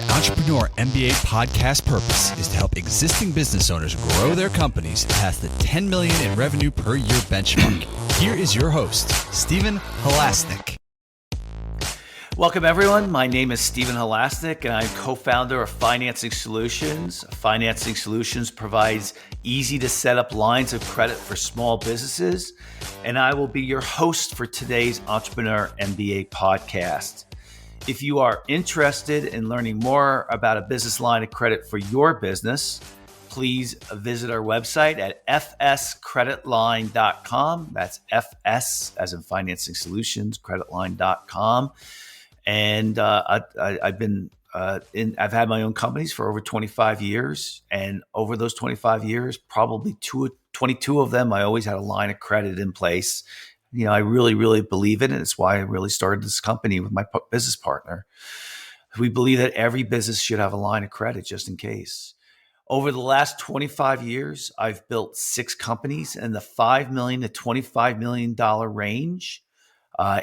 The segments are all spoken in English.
The Entrepreneur MBA podcast purpose is to help existing business owners grow their companies past the 10 million in revenue per year benchmark. Here is your host, Stephen Halasnik. Welcome, everyone. My name is Stephen Halasnik, and I'm co-founder of Financing Solutions. Financing Solutions provides easy to set up lines of credit for small businesses, and I will be your host for today's Entrepreneur MBA podcast. If you are interested in learning more about a business line of credit for your business, please visit our website at fscreditline.com. That's FS as in Financing Solutions, creditline.com. And I've had my own companies for over 25 years. And over those 25 years, probably 22 of them, I always had a line of credit in place. You know, I really, really believe in it. It's why I really started this company with my business partner. We believe that every business should have a line of credit just in case. Over the last 25 years, I've built 6 companies in the $5 million to $25 million range.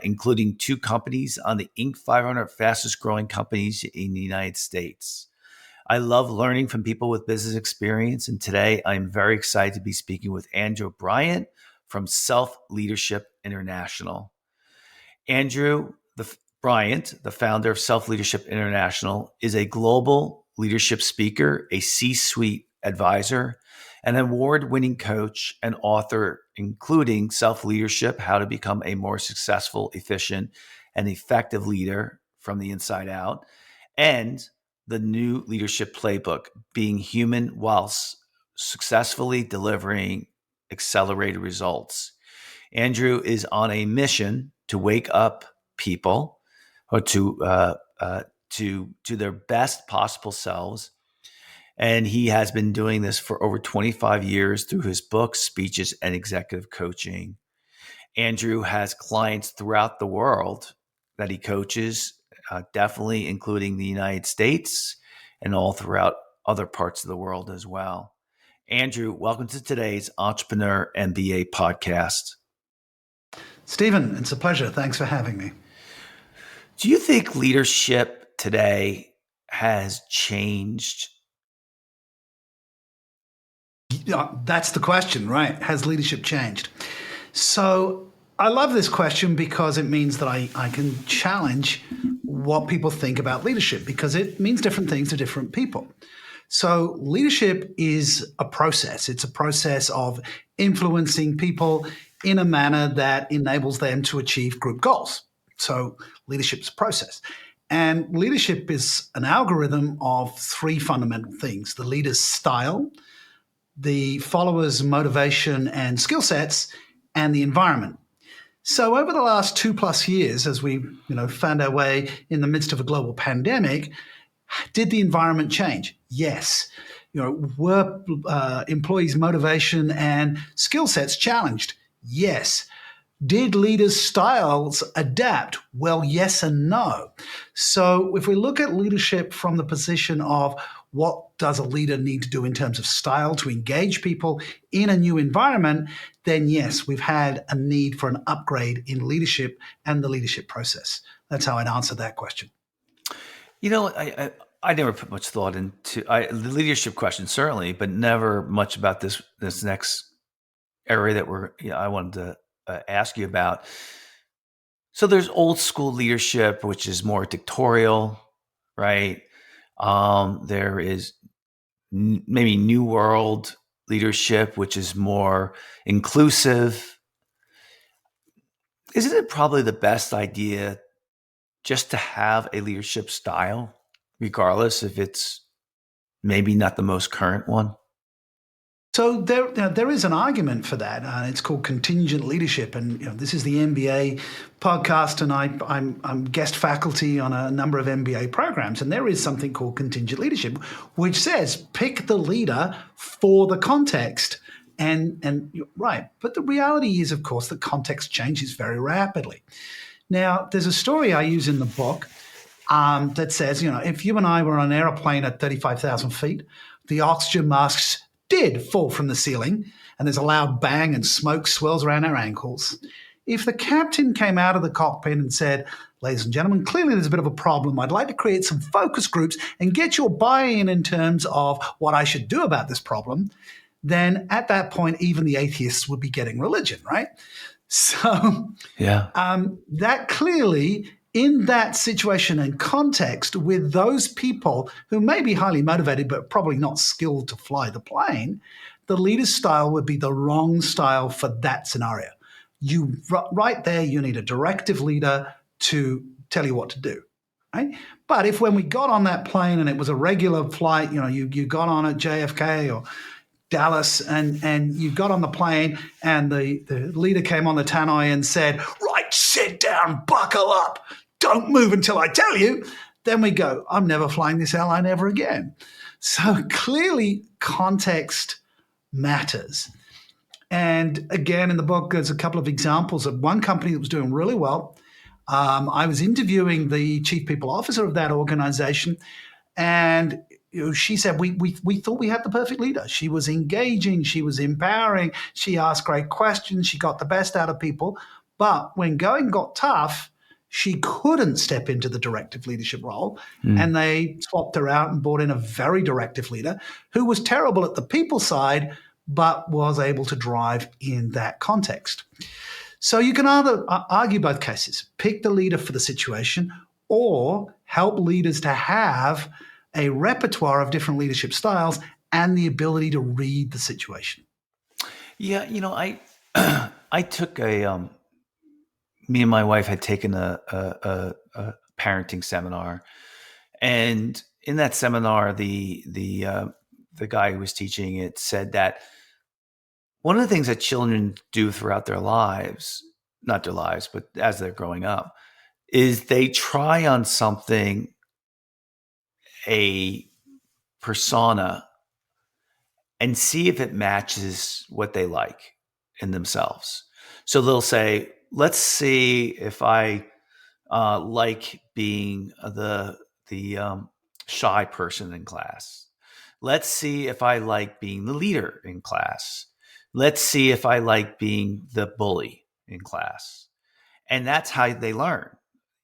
Including 2 companies on the Inc. 500 fastest growing companies in the United States. I love learning from people with business experience, and today I'm very excited to be speaking with Andrew Bryant from Self-Leadership International. Andrew Bryant, the founder of Self-Leadership International, is a global leadership speaker, a C-suite advisor, an award-winning coach and author, including Self-Leadership, How to Become a More Successful, Efficient, and Effective Leader from the Inside Out, and the new leadership playbook, Being Human Whilst Successfully Delivering Accelerated Results. Andrew is on a mission to wake up people or to their best possible selves. And he has been doing this for over 25 years through his books, speeches, and executive coaching. Andrew has clients throughout the world that he coaches, definitely including the United States and all throughout other parts of the world as well. Andrew, welcome to today's Entrepreneur MBA podcast. Stephen, it's a pleasure. Thanks for having me. Do you think leadership today has changed? That's the question, right? Has leadership changed? So I love this question because it means that I can challenge what people think about leadership, because it means different things to different people. So leadership is a process. It's a process of influencing people in a manner that enables them to achieve group goals. So leadership's a process. And leadership is an algorithm of 3 fundamental things: the leader's style, the followers' motivation and skill sets, and the environment. So over the last 2+ years, as we found our way in the midst of a global pandemic, did the environment change? Yes. Were employees' motivation and skill sets challenged? Yes. Did leaders' styles adapt? Well, yes and no. So if we look at leadership from the position of what does a leader need to do in terms of style to engage people in a new environment, then yes, we've had a need for an upgrade in leadership and the leadership process. That's how I'd answer that question. You know, I never put much thought into the leadership question, certainly, but never much about this next area that I wanted to ask you about. So there's old school leadership, which is more dictatorial, right? There is maybe new world leadership, which is more inclusive. Isn't it probably the best idea just to have a leadership style, regardless if it's maybe not the most current one? So there is an argument for that. It's called Contingent leadership, and this is the MBA podcast, and I'm guest faculty on a number of MBA programs, and there is something called Contingent leadership, which says pick the leader for the context. And right, but the reality is, of course, the context changes very rapidly. Now, there's a story I use in the book that says, if you and I were on an airplane at 35,000 feet, the oxygen masks did fall from the ceiling, and there's a loud bang and smoke swirls around our ankles. if the captain came out of the cockpit and said, ladies and gentlemen, clearly there's a bit of a problem. I'd like to create some focus groups and get your buy-in in terms of what I should do about this problem, then at that point, even the atheists would be getting religion, right? So that clearly, in that situation and context, with those people who may be highly motivated but probably not skilled to fly the plane, the leader's style would be the wrong style for that scenario. Right there, you need a directive leader to tell you what to do, right? But if when we got on that plane and it was a regular flight, you got on at JFK or Dallas and you got on the plane and the leader came on the tannoy and said, right, sit down, buckle up, don't move until I tell you, then we go, I'm never flying this airline ever again. So clearly context matters. And again, in the book, there's a couple of examples of one company that was doing really well. I was interviewing the chief people officer of that organization, and she said, we thought we had the perfect leader. She was engaging, she was empowering, she asked great questions, she got the best out of people. But when going got tough, she couldn't step into the directive leadership role. And they swapped her out and brought in a very directive leader who was terrible at the people side, but was able to drive in that context. So you can either argue both cases, pick the leader for the situation, or help leaders to have a repertoire of different leadership styles and the ability to read the situation. Yeah, I took me and my wife had taken a parenting seminar, and in that seminar, the guy who was teaching it said that one of the things that children do throughout their lives, not their lives, but as they're growing up, is they try on something, a persona, and see if it matches what they like in themselves. So they'll say, let's see if I like being the shy person in class. Let's see if I like being the leader in class. Let's see if I like being the bully in class. And that's how they learn.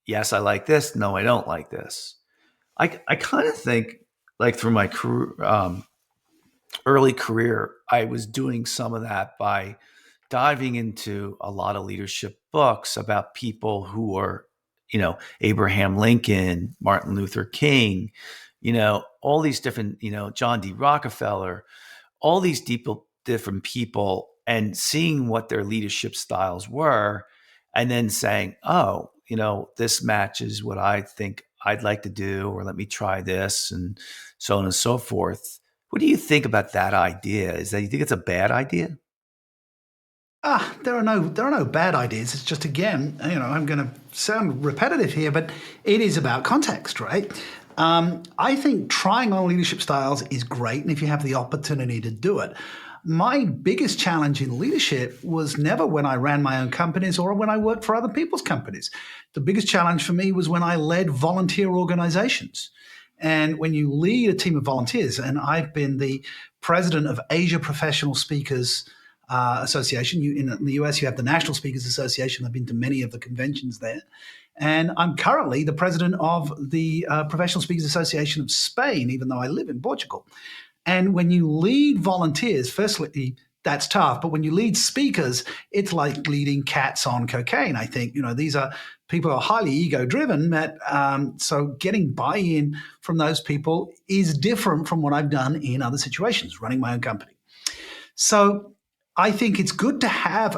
Yes, I like this. No, I don't like this. I kind of think, like, through my career, early career, I was doing some of that by diving into a lot of leadership books about people who are, Abraham Lincoln, Martin Luther King, all these different, John D. Rockefeller, all these different people, and seeing what their leadership styles were, and then saying, oh, this matches what I think I'd like to do, or let me try this, and so on and so forth. What do you think about that idea? You think it's a bad idea? There are no bad ideas. It's just, again, I'm going to sound repetitive here, but it is about context, right? I think trying on leadership styles is great, and if you have the opportunity to do it. My biggest challenge in leadership was never when I ran my own companies or when I worked for other people's companies. The biggest challenge for me was when I led volunteer organizations. And when you lead a team of volunteers, and I've been the president of Asia Professional Speakers Association. In the US, you have the National Speakers Association. I've been to many of the conventions there. And I'm currently the president of the Professional Speakers Association of Spain, even though I live in Portugal. And when you lead volunteers, firstly, that's tough. But when you lead speakers, it's like leading cats on cocaine, I think. These are people who are highly ego-driven. So getting buy-in from those people is different from what I've done in other situations, running my own company. So I think it's good to have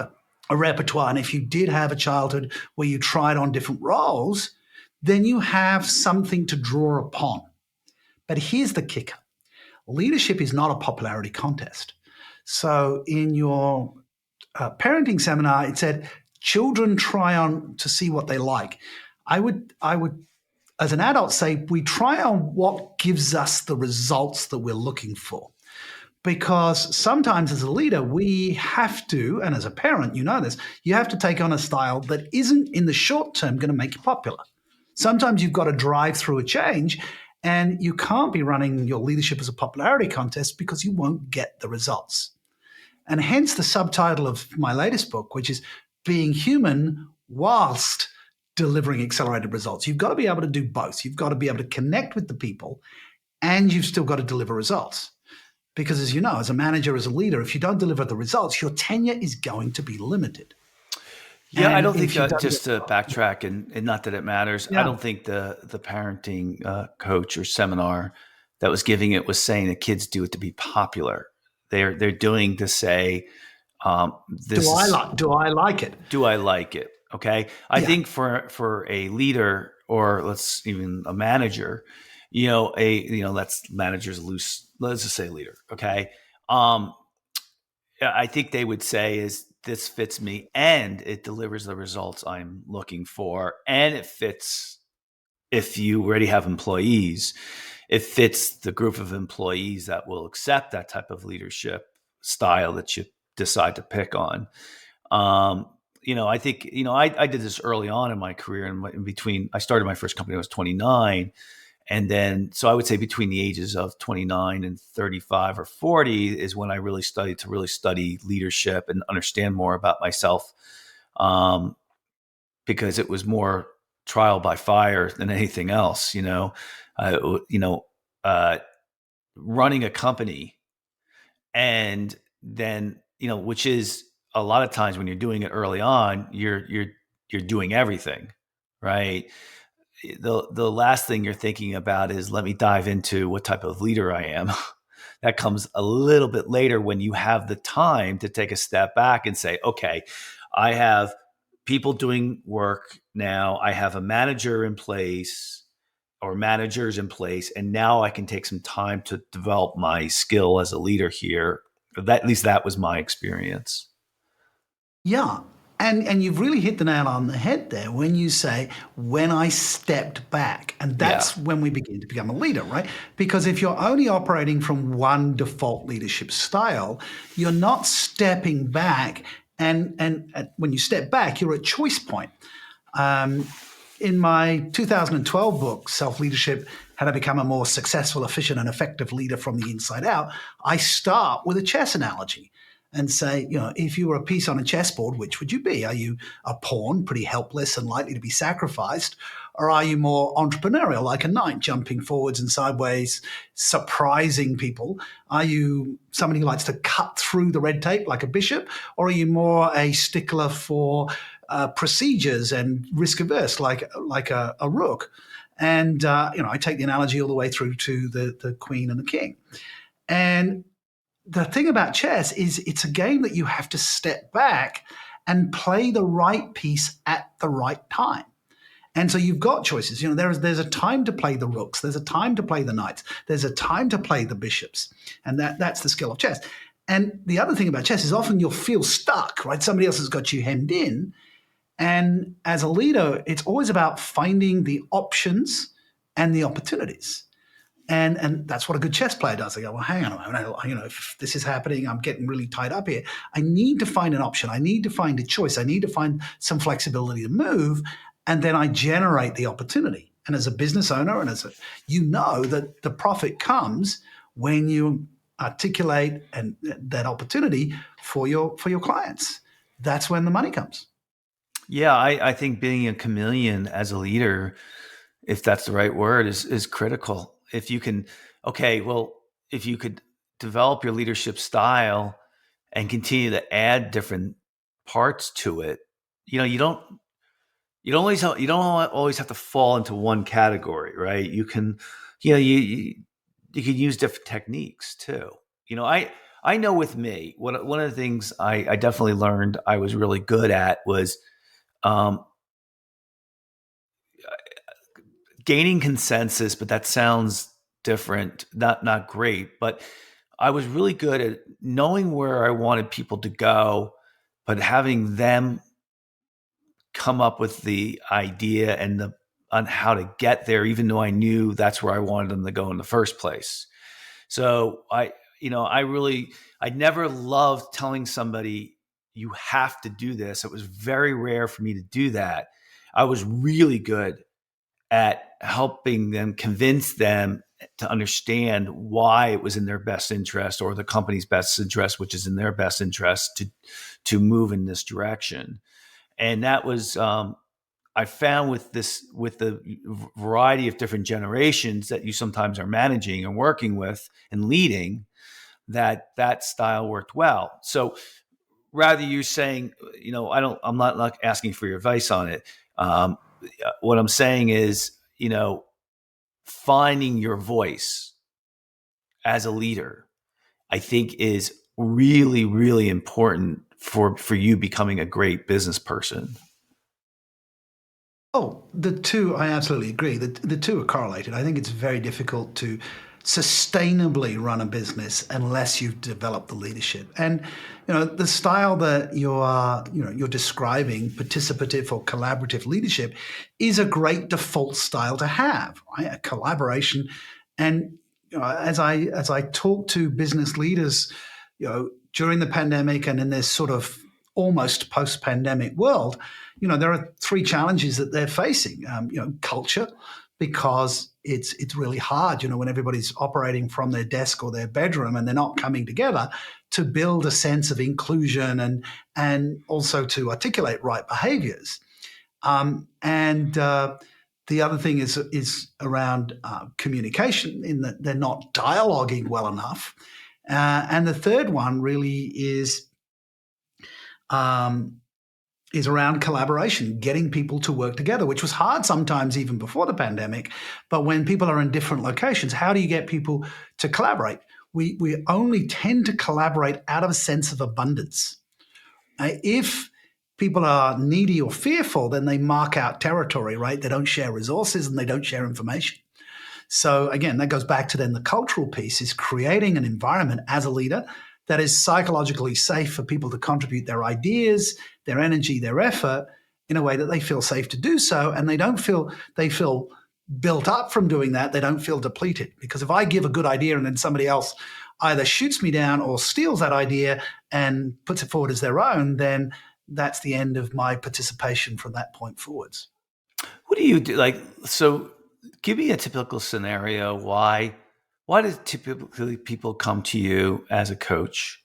a repertoire. And if you did have a childhood where you tried on different roles, then you have something to draw upon. But here's the kicker. Leadership is not a popularity contest. So in your parenting seminar, it said children try on to see what they like. I would, as an adult, say we try on what gives us the results that we're looking for. Because sometimes as a leader, we have to, and as a parent, you know this, you have to take on a style that isn't in the short term going to make you popular. Sometimes you've got to drive through a change, and you can't be running your leadership as a popularity contest because you won't get the results. And hence the subtitle of my latest book, which is being human whilst delivering accelerated results. You've got to be able to do both. You've got to be able to connect with the people, and you've still got to deliver results. Because as you know, as a manager, as a leader, if you don't deliver the results, your tenure is going to be limited. Yeah, I And don't think if you don't just to backtrack, and not that it matters, I yeah, don't think the parenting coach or seminar that was giving it was saying that kids do it to be popular. They're doing to say, do I like it? do I like it? Okay. I Yeah. think for a leader, or let's even a manager, let's managers loose, let's just say leader. Okay. Um, I think they would say is this fits me and it delivers the results I'm looking for. And it fits, if you already have employees, it fits the group of employees that will accept that type of leadership style that you decide to pick on. I think, I did this early on in my career, in between, I started my first company when I was 29. And then, so I would say between the ages of 29 and 35 or 40 is when I really started to study leadership and understand more about myself. Because it was more trial by fire than anything else, uh, you know, uh, running a company, and then, which is a lot of times when you're doing it early on, you're doing everything, right? The last thing you're thinking about is, let me dive into what type of leader I am. That comes a little bit later, when you have the time to take a step back and say, okay, I have people doing work now. I have a manager in place, or managers in place, and now I can take some time to develop my skill as a leader here. At least that was my experience. Yeah. And you've really hit the nail on the head there when you say, when I stepped back. And Yeah. that's when we begin to become a leader, right? Because if you're only operating from one default leadership style, you're not stepping back. And when you step back, you're at choice point. In my 2012 book, Self Leadership: How to Become a More Successful, Efficient, and Effective Leader from the Inside Out, I start with a chess analogy and say, if you were a piece on a chessboard, which would you be? Are you a pawn, pretty helpless and likely to be sacrificed? Or are you more entrepreneurial, like a knight, jumping forwards and sideways, surprising people? Are you somebody who likes to cut through the red tape, like a bishop? Or are you more a stickler for procedures and risk averse, like a rook? And I take the analogy all the way through to the queen and the king. And the thing about chess is it's a game that you have to step back and play the right piece at the right time. And so you've got choices. There's a time to play the rooks. There's a time to play the knights. There's a time to play the bishops. And that's the skill of chess. And the other thing about chess is often you'll feel stuck, right? Somebody else has got you hemmed in. And as a leader, it's always about finding the options and the opportunities. And that's what a good chess player does. They go, well, hang on a moment. If this is happening, I'm getting really tied up here. I need to find an option. I need to find a choice. I need to find some flexibility to move. And then I generate the opportunity. And as a business owner, and that the profit comes when you articulate that opportunity for your clients. That's when the money comes. Yeah, I think being a chameleon as a leader, if that's the right word, is critical. If you can, if you could develop your leadership style and continue to add different parts to it, you don't always have to fall into one category, right? You can, you can use different techniques too. I know with me, one of the things I definitely learned I was really good at was um, gaining consensus, but that sounds different, not great. But I was really good at knowing where I wanted people to go, but having them come up with the idea and on how to get there, even though I knew that's where I wanted them to go in the first place. So I never loved telling somebody you have to do this. It was very rare for me to do that. I was really good at helping them, convince them to understand why it was in their best interest, or the company's best interest, which is in their best interest, to move in this direction. And that was I found with the variety of different generations that you sometimes are managing and working with and leading, that style worked well. So rather you saying, I'm not like asking for your advice on it. What I'm saying is, finding your voice as a leader, I think is really, really important for you becoming a great business person. Oh, the two, I absolutely agree. The two are correlated. I think it's very difficult to sustainably run a business unless you've developed the leadership. And the style that you're describing, participative or collaborative leadership, is a great default style to have, right? A collaboration. And as I talk to business leaders, during the pandemic and in this sort of almost post-pandemic world, there are three challenges that they're facing. Culture, because it's really hard, when everybody's operating from their desk or their bedroom and they're not coming together to build a sense of inclusion and also to articulate right behaviors. And the other thing is around communication, in that they're not dialoguing well enough. And the third one really is around collaboration, getting people to work together, which was hard sometimes even before the pandemic. But when people are in different locations, how do you get people to collaborate? We only tend to collaborate out of a sense of abundance. If people are needy or fearful, then they mark out territory, right? They don't share resources and they don't share information. So again, that goes back to then the cultural piece, is creating an environment as a leader that is psychologically safe for people to contribute their ideas, their energy, their effort in a way that they feel safe to do so. And they feel built up from doing that. They don't feel depleted. Because if I give a good idea and then somebody else either shoots me down or steals that idea and puts it forward as their own, then that's the end of my participation from that point forwards. What do you do? So give me a typical scenario. Why do typically people come to you as a coach?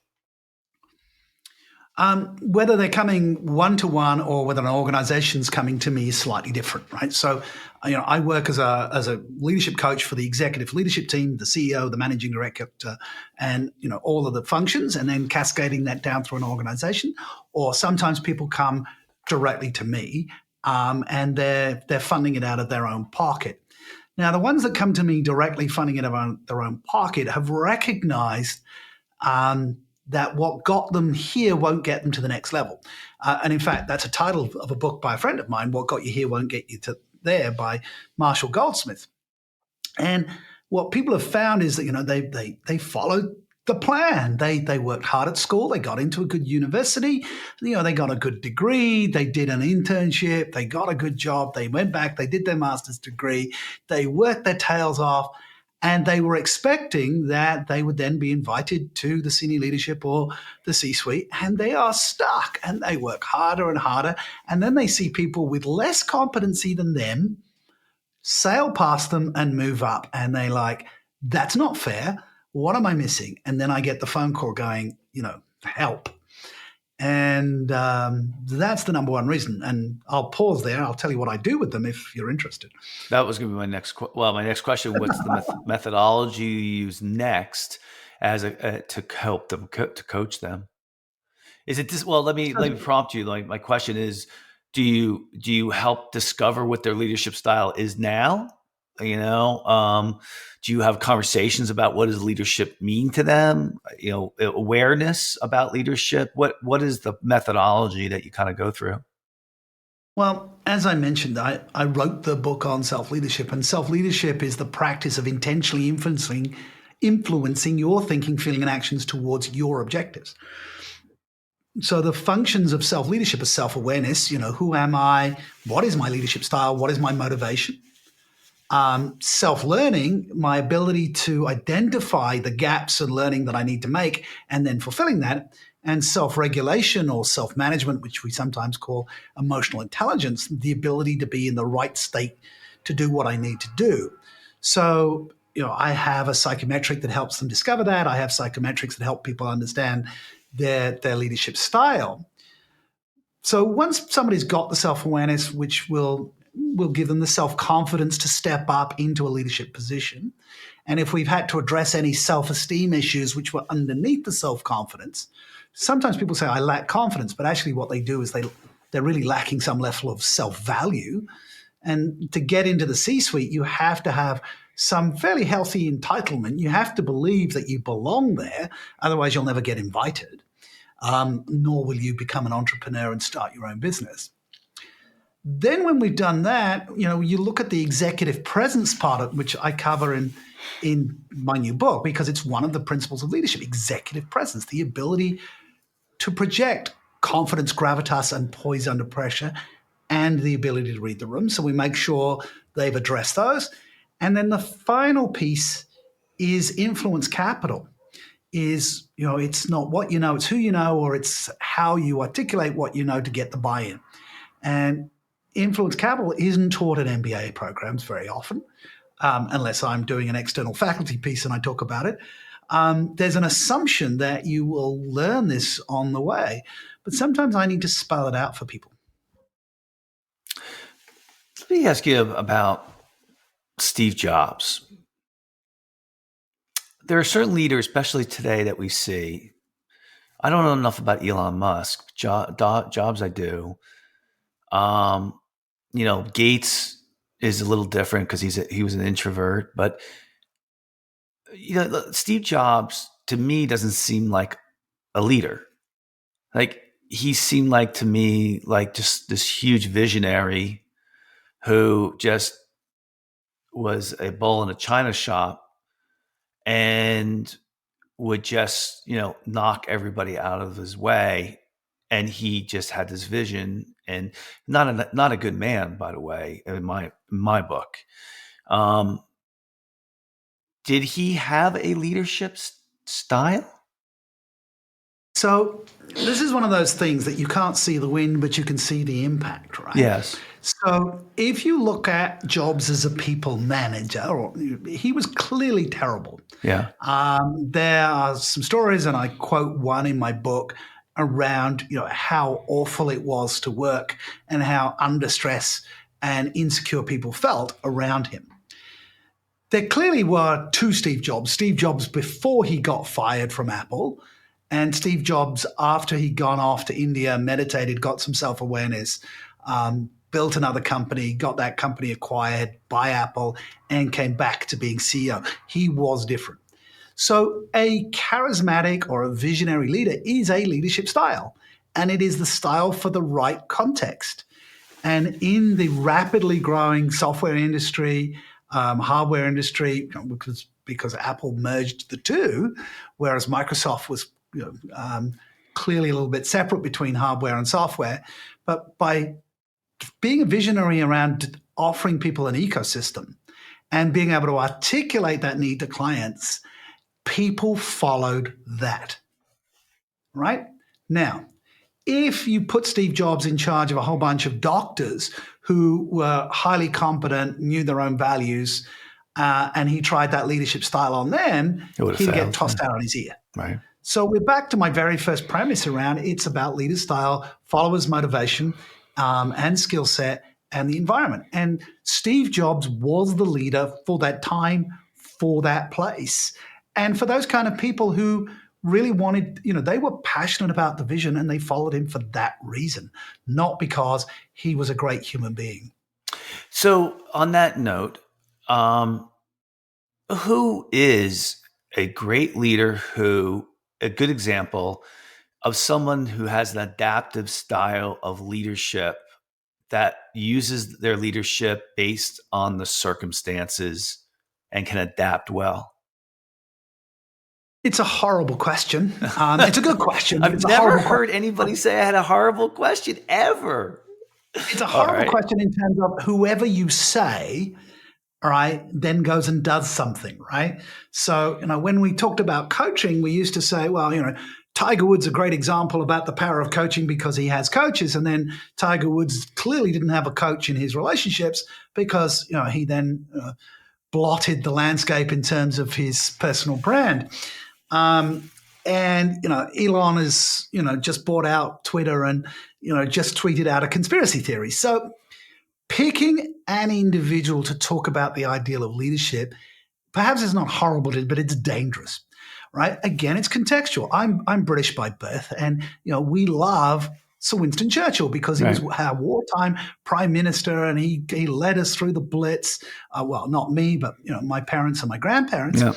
Whether they're coming one-to-one or whether an organization's coming to me is slightly different, right? So, I work as a leadership coach for the executive leadership team, the CEO, the managing director, and, all of the functions, and then cascading that down through an organization. Or sometimes people come directly to me, and they're funding it out of their own pocket. Now, the ones that come to me directly funding it out of their own pocket have recognized that what got them here won't get them to the next level. And in fact, that's a title of a book by a friend of mine, What Got You Here Won't Get You to There, by Marshall Goldsmith. And what people have found is that, they followed the plan. They worked hard at school. They got into a good university. They got a good degree. They did an internship. They got a good job. They went back. They did their master's degree. They worked their tails off. And they were expecting that they would then be invited to the senior leadership or the C-suite, and they are stuck, and they work harder and harder. And then they see people with less competency than them sail past them and move up. And they like, that's not fair. What am I missing? And then I get the phone call going, help. And that's the number one reason. And I'll pause there. I'll tell you what I do with them if you're interested. That was going to be my next question. What's the methodology you use next as to help them, to coach them? Is it this? Well, let me prompt you. My question is, do you help discover what their leadership style is now? Do you have conversations about what does leadership mean to them? Awareness about leadership. What is the methodology that you kind of go through? Well, as I mentioned, I wrote the book on self-leadership, and self-leadership is the practice of intentionally influencing your thinking, feeling, and actions towards your objectives. So the functions of self-leadership are self-awareness. Who am I? What is my leadership style? What is my motivation? Self-learning, my ability to identify the gaps and learning that I need to make and then fulfilling that. And self-regulation or self-management, which we sometimes call emotional intelligence, the ability to be in the right state to do what I need to do. So, I have a psychometric that helps them discover that. I have psychometrics that help people understand their leadership style. So once somebody's got the self-awareness, which will give them the self-confidence to step up into a leadership position, and if we've had to address any self-esteem issues which were underneath the self-confidence, sometimes people say, I lack confidence, but actually what they do is they're really lacking some level of self-value. And to get into the C-suite, you have to have some fairly healthy entitlement. You have to believe that you belong there. Otherwise, you'll never get invited, nor will you become an entrepreneur and start your own business. Then when we've done that, you look at the executive presence part of which I cover in my new book, because it's one of the principles of leadership, executive presence, the ability to project confidence, gravitas, and poise under pressure, and the ability to read the room. So we make sure they've addressed those. And then the final piece is influence capital. It's not what you know, it's who you know, or it's how you articulate what you know to get the buy-in. And influence capital isn't taught in MBA programs very often, unless I'm doing an external faculty piece and I talk about it. There's an assumption that you will learn this on the way, but sometimes I need to spell it out for people. Let me ask you about Steve Jobs. There are certain leaders, especially today, that we see. I don't know enough about Elon Musk. Jobs I do. Gates is a little different because he was an introvert. But Steve Jobs to me doesn't seem like a leader. Like he seemed like to me like just this huge visionary who just was a bull in a china shop and would just, knock everybody out of his way. And he just had this vision, and not a good man, by the way, in my book. Did he have a leadership style? So this is one of those things that you can't see the wind, but you can see the impact, right? Yes. So if you look at Jobs as a people manager, he was clearly terrible. Yeah. There are some stories, and I quote one in my book around how awful it was to work and how under stress and insecure people felt around him. There clearly were two Steve Jobs. Steve Jobs before he got fired from Apple, and Steve Jobs after he'd gone off to India, meditated, got some self-awareness, built another company, got that company acquired by Apple, and came back to being CEO. He was different. So a charismatic or a visionary leader is a leadership style, and it is the style for the right context. And in the rapidly growing software industry, hardware industry, because Apple merged the two, whereas Microsoft was clearly a little bit separate between hardware and software. But by being a visionary around offering people an ecosystem and being able to articulate that need to clients, people followed that, right? Now, if you put Steve Jobs in charge of a whole bunch of doctors who were highly competent, knew their own values, and he tried that leadership style on them, he'd get tossed out on his ear. Right. So we're back to my very first premise around it's about leader style, followers' motivation, and skill set, and the environment. And Steve Jobs was the leader for that time, for that place. And for those kind of people who really wanted, they were passionate about the vision and they followed him for that reason, not because he was a great human being. So on that note, who is a great leader a good example of someone who has an adaptive style of leadership that uses their leadership based on the circumstances and can adapt well? It's a horrible question. It's a good question. I've never heard anybody say I had a horrible question ever. It's a horrible question in terms of whoever you say, right, then goes and does something, right? So, when we talked about coaching, we used to say, well, Tiger Woods is a great example about the power of coaching because he has coaches. And then Tiger Woods clearly didn't have a coach in his relationships because, he then blotted the landscape in terms of his personal brand. And, Elon is, just bought out Twitter and, just tweeted out a conspiracy theory. So picking an individual to talk about the ideal of leadership, perhaps it's not horrible, but it's dangerous, right? Again, it's contextual. I'm British by birth, and we love Sir Winston Churchill because he was our wartime prime minister, and he led us through the Blitz. Well, not me, but my parents and my grandparents. Yeah.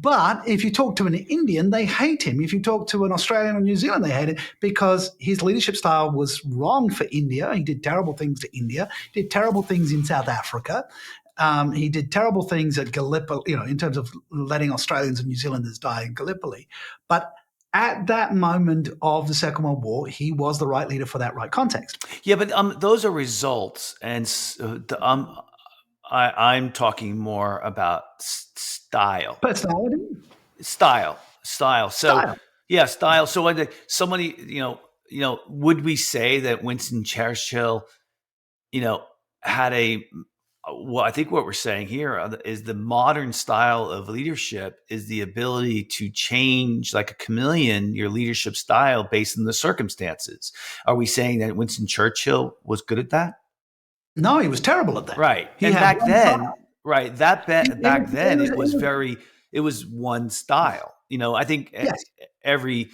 But if you talk to an Indian, they hate him. If you talk to an Australian or New Zealand, they hate him because his leadership style was wrong for India. He did terrible things to India, did terrible things in South Africa. He did terrible things at Gallipoli, in terms of letting Australians and New Zealanders die in Gallipoli. But at that moment of the Second World War, he was the right leader for that right context. Yeah, but those are results, and I'm talking more about style. Personality? Style. So, Style. Yeah, style. So when somebody, would we say that Winston Churchill, had well, I think what we're saying here is the modern style of leadership is the ability to change like a chameleon your leadership style based on the circumstances. Are we saying that Winston Churchill was good at that? No, he was terrible at that. Right. And back then, it was one style. I think every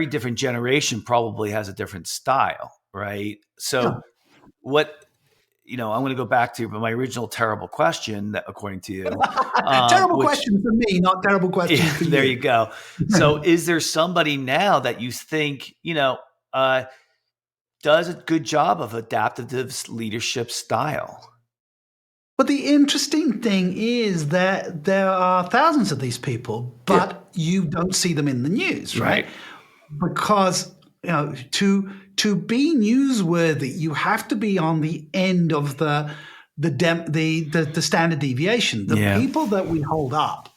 different generation probably has a different style, right? So I'm going to go back to my original terrible question, that, according to you. Terrible question for me, not terrible question for you. There you go. So is there somebody now that you think, does a good job of adaptive leadership style? But the interesting thing is that there are thousands of these people, but you don't see them in the news, right? Because to be newsworthy, you have to be on the end of the standard deviation. The people that we hold up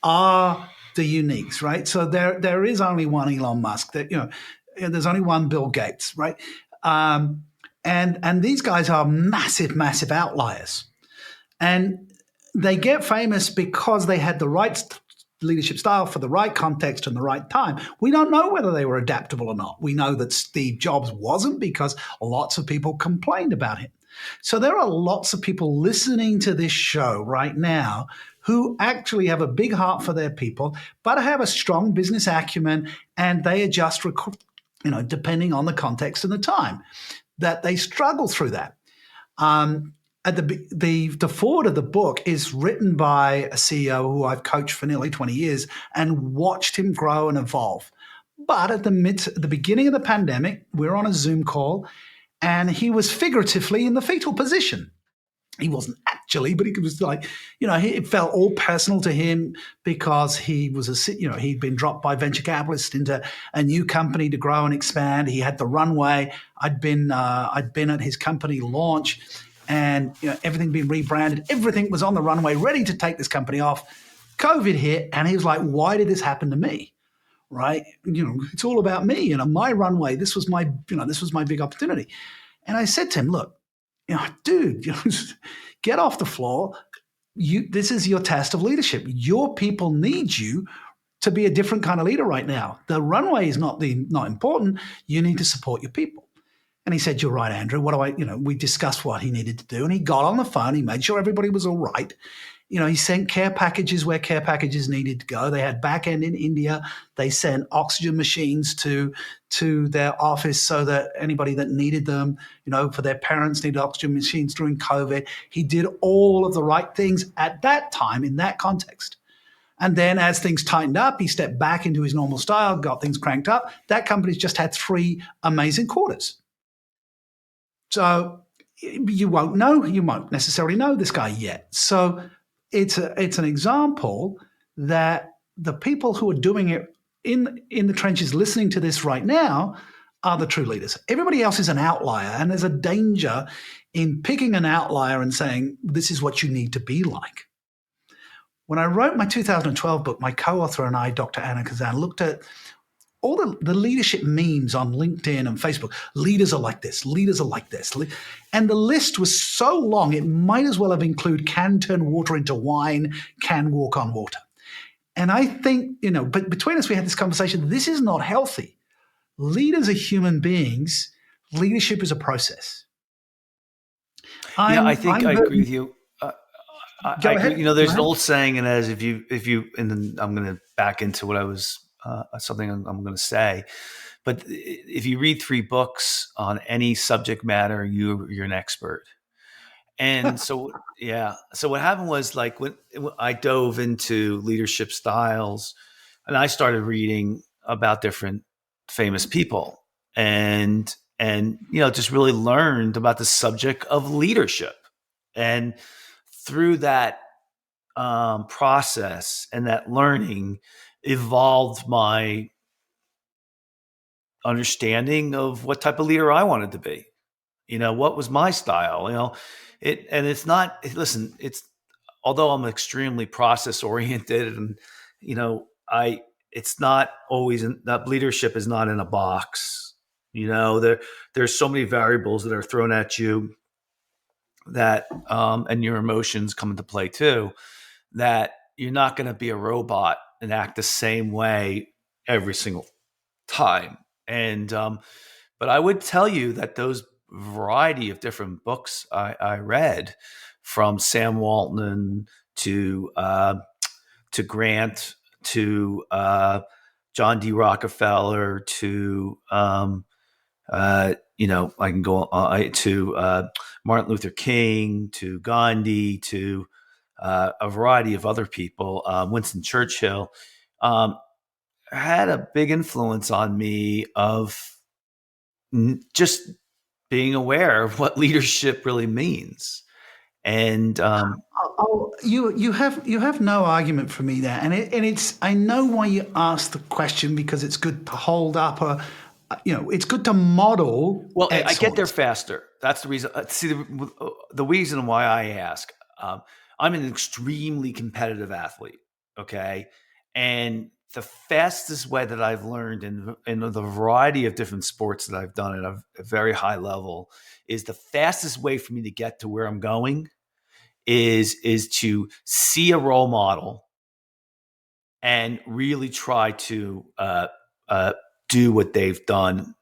are the uniques, right? So there is only one Elon Musk. There's only one Bill Gates, right? And these guys are massive, massive outliers. And they get famous because they had the right leadership style for the right context and the right time. We don't know whether they were adaptable or not. We know that Steve Jobs wasn't because lots of people complained about him. So there are lots of people listening to this show right now who actually have a big heart for their people, but have a strong business acumen, and they adjust, depending on the context and the time, that they struggle through that. At the forward of the book is written by a CEO who I've coached for nearly 20 years and watched him grow and evolve. But at the beginning of the pandemic, we were on a Zoom call, and he was figuratively in the fetal position. He wasn't actually, but he was like, it felt all personal to him because he was he'd been dropped by venture capitalists into a new company to grow and expand. He had the runway. I'd been at his company launch, and everything being rebranded. Everything was on the runway, ready to take this company off. COVID hit, and he was like, "Why did this happen to me?" Right? It's all about me. My runway. This was my big opportunity. And I said to him, "Look, dude, get off the floor. This is your test of leadership. Your people need you to be a different kind of leader right now. The runway is not important. You need to support your people." And he said, "You're right, Andrew. What do I?" We discussed what he needed to do, and he got on the phone. He made sure everybody was all right. He sent care packages where care packages needed to go. They had back end in India. They sent oxygen machines to their office so that anybody that needed them, for their parents needed oxygen machines during COVID. He did all of the right things at that time in that context. And then as things tightened up, he stepped back into his normal style, got things cranked up. That company's just had 3 amazing quarters. So you won't necessarily know this guy yet. So it's an example that the people who are doing it in the trenches listening to this right now are the true leaders. Everybody else is an outlier, and there's a danger in picking an outlier and saying, this is what you need to be like. When I wrote my 2012 book, my co-author and I, Dr. Anna Kazan, looked at all the leadership memes on LinkedIn and Facebook. Leaders are like this. Leaders are like this. And the list was so long, it might as well have included can turn water into wine, can walk on water. And I think, but between us, we had this conversation. This is not healthy. Leaders are human beings. Leadership is a process. I think I agree with you. Go I ahead. agree. There's an old saying, and as if you, and then I'm going to back into what I was, something I'm going to say. But if you read 3 books on any subject matter, you're an expert. And so, yeah. So what happened was, like, when I dove into leadership styles, and I started reading about different famous people, and just really learned about the subject of leadership. And through that process and that learning, evolved my understanding of what type of leader I wanted to be. What was my style? It's not. Listen, it's although I'm extremely process oriented, and it's not always that leadership is not in a box. There's so many variables that are thrown at you that, and your emotions come into play too, that you're not going to be a robot and act the same way every single time. And but I would tell you that those variety of different books I read, from Sam Walton to Grant to John D. Rockefeller to I can go to Martin Luther King to Gandhi to a variety of other people, Winston Churchill, had a big influence on me of just being aware of what leadership really means. And you have no argument for me there, and it's I know why you asked the question, because it's good to hold up it's good to model. Well, excellence. I get there faster. That's the reason. See, the reason why I ask. I'm an extremely competitive athlete. Okay, and the fastest way that I've learned in the variety of different sports that I've done at a very high level is the fastest way for me to get to where I'm going is to see a role model and really try to do what they've done,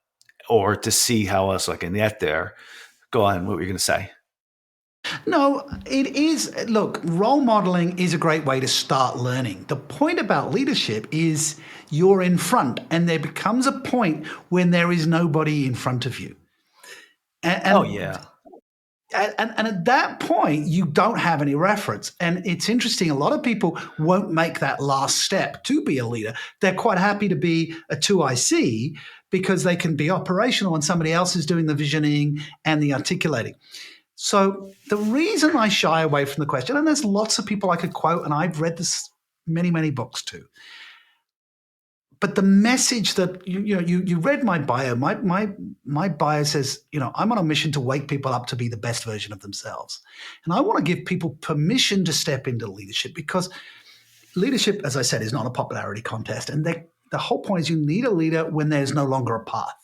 or to see how else I can get there. Go on. What were you going to say? No, it is. Look, role modeling is a great way to start learning. The point about leadership is you're in front, and there becomes a point when there is nobody in front of you. Oh, yeah. And at that point, you don't have any reference. And it's interesting, a lot of people won't make that last step to be a leader. They're quite happy to be a 2IC because they can be operational and somebody else is doing the visioning and the articulating. So the reason I shy away from the question, and there's lots of people I could quote, and I've read this many, many books too. But the message that you read my bio. My bio says, I'm on a mission to wake people up to be the best version of themselves. And I want to give people permission to step into leadership, because leadership, as I said, is not a popularity contest. And the whole point is you need a leader when there's no longer a path.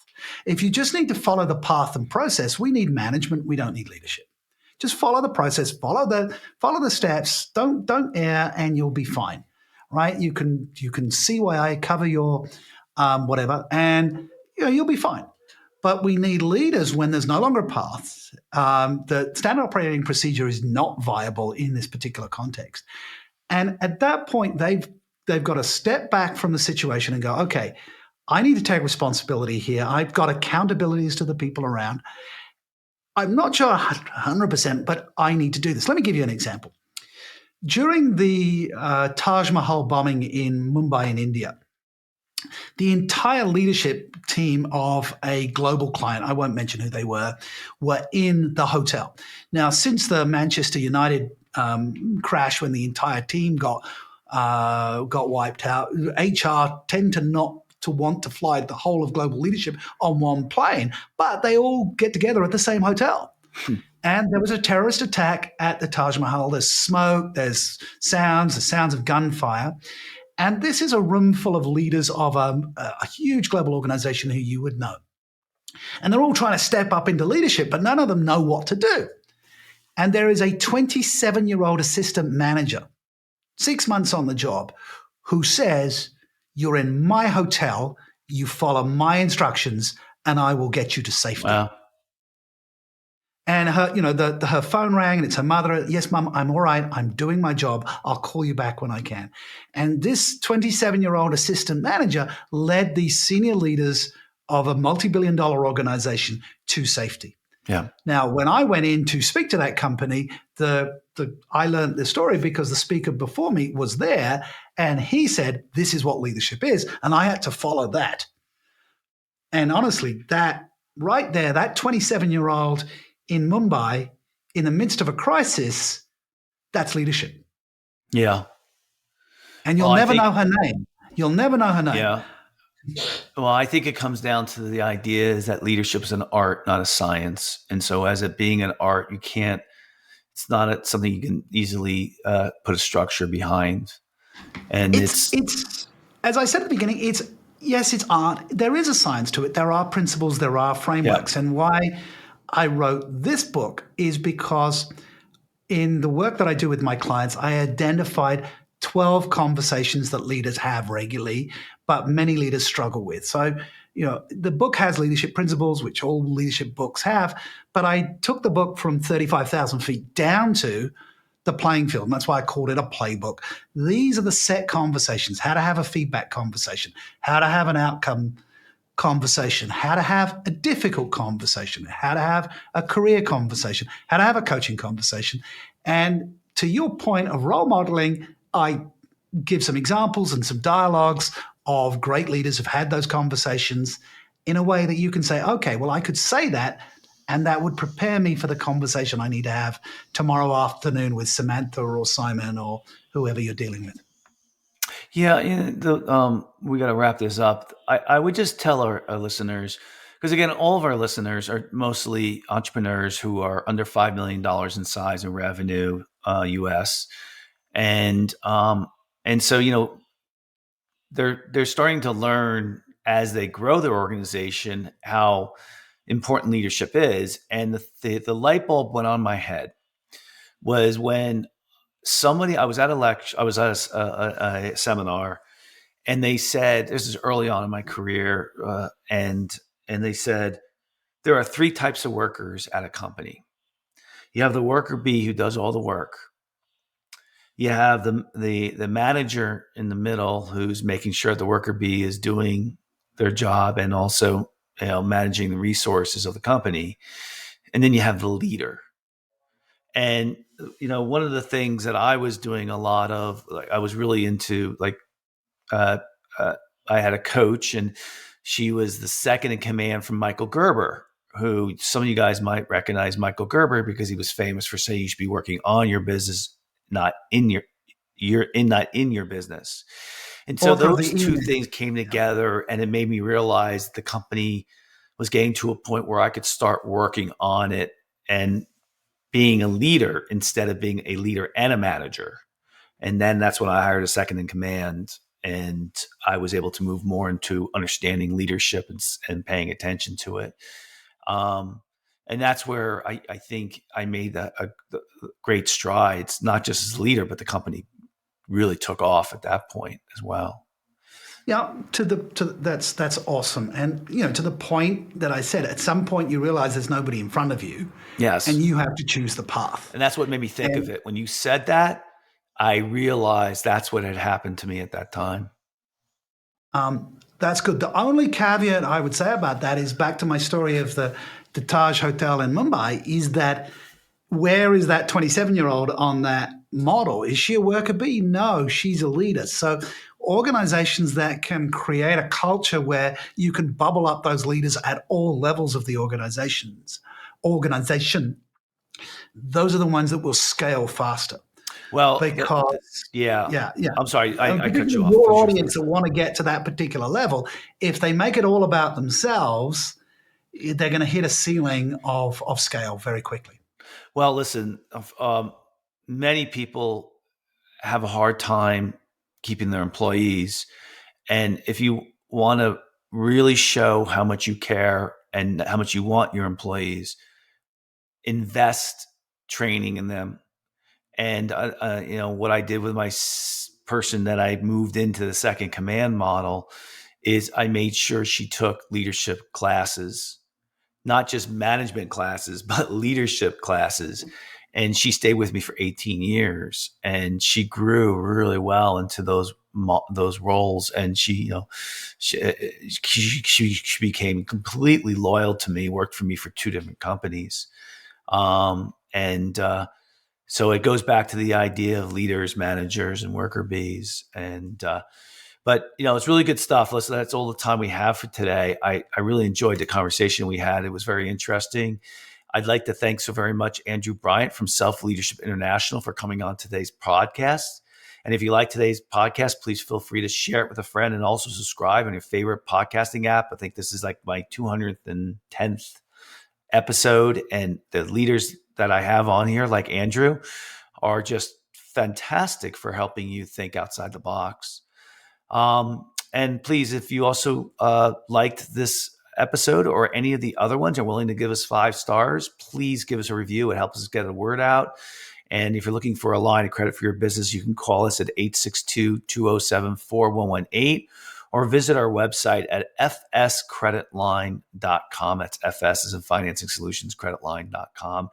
If you just need to follow the path and process, we need management. We don't need leadership. Just follow the process, follow the steps. Don't err, and you'll be fine, right? You can CYA, cover your whatever, and you'll be fine. But we need leaders when there's no longer a path. The standard operating procedure is not viable in this particular context, and at that point, they've got to step back from the situation and go, okay, I need to take responsibility here. I've got accountabilities to the people around. I'm not sure 100%, but I need to do this. Let me give you an example. During the Taj Mahal bombing in Mumbai in India, the entire leadership team of a global client, I won't mention who they were in the hotel. Now, since the Manchester United crash, when the entire team got wiped out, HR tend to not to want to fly the whole of global leadership on one plane, but they all get together at the same hotel. And there was a terrorist attack at the Taj Mahal. There's smoke, there's sounds, the sounds of gunfire. And this is a room full of leaders of a huge global organization who you would know. And they're all trying to step up into leadership, but none of them know what to do. And there is a 27-year-old assistant manager, 6 months on the job, who says, you're in my hotel, you follow my instructions, and I will get you to safety. Wow. And her phone rang, and it's her mother. Yes, Mum, I'm all right. I'm doing my job. I'll call you back when I can. And this 27-year-old assistant manager led the senior leaders of a multi-billion-dollar organization to safety. Yeah. Now, when I went in to speak to that company, I learned this story because the speaker before me was there, and he said, "This is what leadership is," and I had to follow that. And honestly, that right there, that 27-year-old in Mumbai, in the midst of a crisis, that's leadership. Yeah. And you'll never know her name. You'll never know her name. Yeah. Well, I think it comes down to the idea is that leadership is an art, not a science. And so as it being an art, it's not something you can easily put a structure behind. And it's as I said at the beginning, it's art. There is a science to it. There are principles, there are frameworks. Yeah. And why I wrote this book is because in the work that I do with my clients, I identified 12 conversations that leaders have regularly, but many leaders struggle with. So, the book has leadership principles, which all leadership books have, but I took the book from 35,000 feet down to the playing field. And that's why I called it a playbook. These are the set conversations: how to have a feedback conversation, how to have an outcome conversation, how to have a difficult conversation, how to have a career conversation, how to have a coaching conversation. And to your point of role modeling, I give some examples and some dialogues of great leaders who've had those conversations in a way that you can say, okay, well, I could say that, and that would prepare me for the conversation I need to have tomorrow afternoon with Samantha or Simon or whoever you're dealing with. Yeah, we got to wrap this up. I would just tell our listeners, because again, all of our listeners are mostly entrepreneurs who are under $5 million in size and revenue, US, and so they're starting to learn as they grow their organization how important leadership is. And the light bulb went on my head was when I was at a lecture, I was at a seminar, and they said, this is early on in my career, and they said, there are 3 types of workers at a company. You have the worker B who does all the work. You have the manager in the middle who's making sure the worker B is doing their job and also managing the resources of the company. And then you have the leader. And one of the things that I was doing a lot of, like, I was really into, like, I had a coach, and she was the second in command from Michael Gerber, who some of you guys might recognize Michael Gerber because he was famous for saying you should be working on your business, not in your business. And so those two things came together, and it made me realize the company was getting to a point where I could start working on it and being a leader instead of being a leader and a manager. And then that's when I hired a second in command, and I was able to move more into understanding leadership and paying attention to it. And that's where I think I made the great strides, not just as a leader, but the company really took off at that point as well. Yeah, that's awesome. And to the point that I said, at some point you realize there's nobody in front of you. Yes. And you have to choose the path. And that's what made me think of it. When you said that, I realized that's what had happened to me at that time. That's good. The only caveat I would say about that is back to my story of the Taj Hotel in Mumbai, is that where is that 27-year-old on that model? Is she a worker bee? No, she's a leader. So organizations that can create a culture where you can bubble up those leaders at all levels of the organization, those are the ones that will scale faster. Well, because yeah. I'm sorry, I cut you off. Your audience that want to get to that particular level, if they make it all about themselves, they're going to hit a ceiling of scale very quickly. Well, listen, many people have a hard time keeping their employees. And if you want to really show how much you care and how much you want your employees, invest training in them. And, what I did with my person that I moved into the second command model is I made sure she took leadership classes, not just management classes, but leadership classes. And she stayed with me for 18 years, and she grew really well into those roles. And she became completely loyal to me, worked for me for 2 different companies. So it goes back to the idea of leaders, managers, and worker bees. But it's really good stuff. Listen, that's all the time we have for today. I really enjoyed the conversation we had. It was very interesting. I'd like to thank so very much Andrew Bryant from Self Leadership International for coming on today's podcast. And if you like today's podcast, please feel free to share it with a friend and also subscribe on your favorite podcasting app. I think this is like my 210th episode, and the leaders that I have on here, like Andrew, are just fantastic for helping you think outside the box. And please, if you also liked this episode or any of the other ones are willing to give us 5 stars, please give us a review. It helps us get the word out. And if you're looking for a line of credit for your business, you can call us at 862-207-4118 or visit our website at fscreditline.com. That's FS as in Financing Solutions, creditline.com.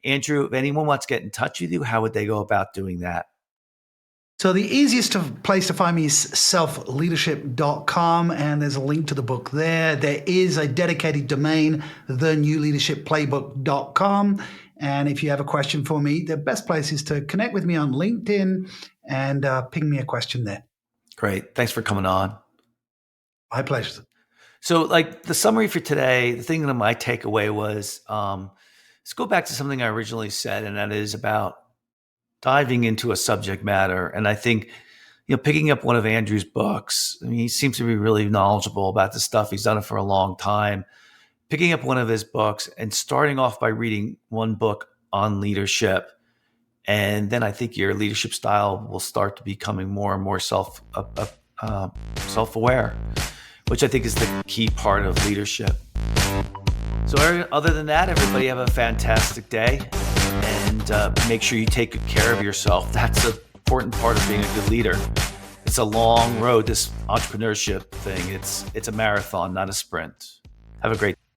Andrew, if anyone wants to get in touch with you, how would they go about doing that? So the easiest place to find me is selfleadership.com, and there's a link to the book there. There is a dedicated domain, thenewleadershipplaybook.com. And if you have a question for me, the best place is to connect with me on LinkedIn and ping me a question there. Great. Thanks for coming on. My pleasure. So like the summary for today, the thing that my takeaway was, let's go back to something I originally said, and that is about diving into a subject matter. And I think, picking up one of Andrew's books, he seems to be really knowledgeable about this stuff. He's done it for a long time. Picking up one of his books and starting off by reading one book on leadership. And then I think your leadership style will start to becoming more and more self-aware, which I think is the key part of leadership. So other than that, everybody have a fantastic day. And make sure you take good care of yourself. That's an important part of being a good leader. It's a long road, this entrepreneurship thing. It's a marathon, not a sprint. Have a great day.